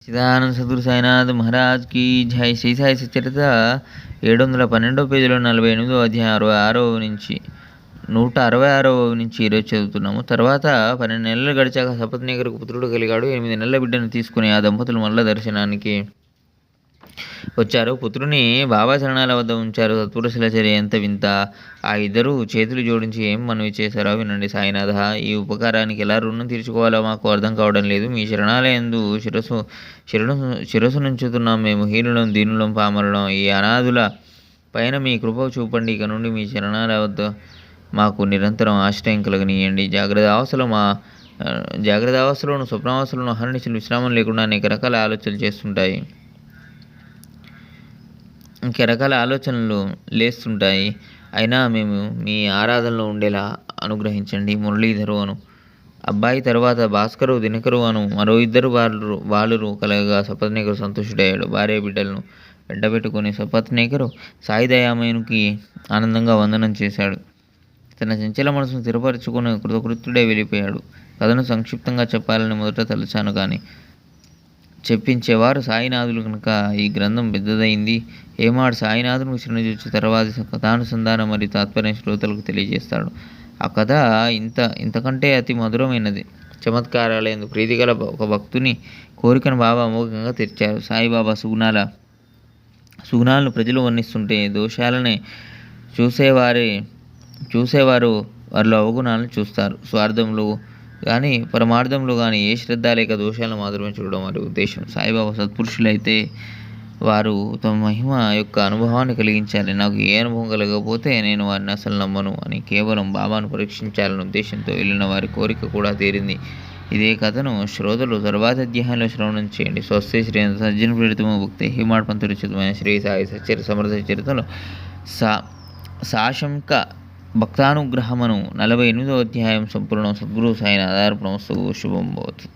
చిదానంద సద్గురు సాయినాథ్ మహారాజ్కి జై. శ్రీ సాయి సచరిత 712 పేజీలో 48వ అధ్యాయం 166వ నుంచి ఈరోజు చదువుతున్నాము. తర్వాత 12 నెలలు గడిచాక సపత్నీకరకు పుత్రుడు కలిగాడు. 8 నెలల బిడ్డను తీసుకుని ఆ దంపతులు మళ్ళా దర్శనానికి వచ్చారు. పుత్రుని బాబా శరణాల వద్ద ఉంచారు. సత్పురుషుల చర్య ఎంత వింత! ఆ ఇద్దరు చేతులు జోడించి ఏం మనవి చేశారో వినండి. సాయినాథ, ఈ ఉపకారానికి ఎలా రుణం తీర్చుకోవాలో మాకు అర్థం కావడం లేదు. మీ శరణాలయందు శిరస్సు నుంచుతున్నాం. మేము హీనులం, దీనులం, పామరులం. ఈ అనాథుల పైన మీ కృప చూపండి. ఇక నుండి మీ శరణాల వద్ద మాకు నిరంతరం ఆశ్రయం కలగనీయండి. జాగ్రత్త అవస్థలోను స్వప్నావస్థలోను అహర్నిశలు విశ్రామం లేకుండా అనేక రకాల ఆలోచనలు లేస్తుంటాయి. అయినా మేము మీ ఆరాధనలో ఉండేలా అనుగ్రహించండి. మురళీధరు అను అబ్బాయి, తర్వాత భాస్కరు, దినకరు అను మరో ఇద్దరు బాలురు కలగగా సపత్నీకరు సంతుష్టుడయ్యాడు. భార్య బిడ్డలను వెంటబెట్టుకుని సపత్నీకరు సాయి దయామయునికి ఆనందంగా వందనం చేశాడు. తన చంచల మనసును స్థిరపరచుకుని కృతకృత్యుడై వెళ్ళిపోయాడు. కథను సంక్షిప్తంగా చెప్పాలని మొదట తలచాను, కానీ చెప్పించేవారు సాయినాథులు కనుక ఈ గ్రంథం పెద్దదైంది. ఏమాడు సాయినాథునికి చిరునజూచి తర్వాతి కథానుసంధానం మరియు తాత్పర్యం శ్రోతలకు తెలియజేస్తాడు. ఆ కథ ఇంతకంటే అతి మధురమైనది. చమత్కారాలయందు ప్రీతి గల ఒక భక్తుని కోరికను బాబా అమోఘంగా తెరిచారు. సాయిబాబా సుగుణాలను ప్రజలు వర్ణిస్తుంటే దోషాలనే చూసేవారు వారిలో అవగుణాలను చూస్తారు. స్వార్థంలో కానీ పరమార్థంలో కానీ ఏ శ్రద్ధ లేక దోషాలను మాత్రమే చూడడం వారి ఉద్దేశం. సాయిబాబా సత్పురుషులైతే వారు తమ మహిమ యొక్క అనుభవాన్ని కలిగించాలి. నాకు ఏ అనుభవం కలగకపోతే నేను వారిని అసలు నమ్మను అని కేవలం బాబాను పరీక్షించాలనే ఉద్దేశంతో వెళ్ళిన వారి కోరిక కూడా తీరింది. ఇదే కథను శ్రోతలు తర్వాతి అధ్యాయంలో శ్రవణం చేయండి. స్వస్తి శ్రీ సజ్జన ప్రేరితము భక్తి హిమాడ్ పంతురిచితమైన శ్రీ సాయి సచరిత సమర్థ చరిత్రలో సాశంక భక్తానుగ్రహమను 48వ అధ్యాయం సంపూర్ణం. సద్గురు సాయినాథార్పణమస్తు. శుభం భవతు.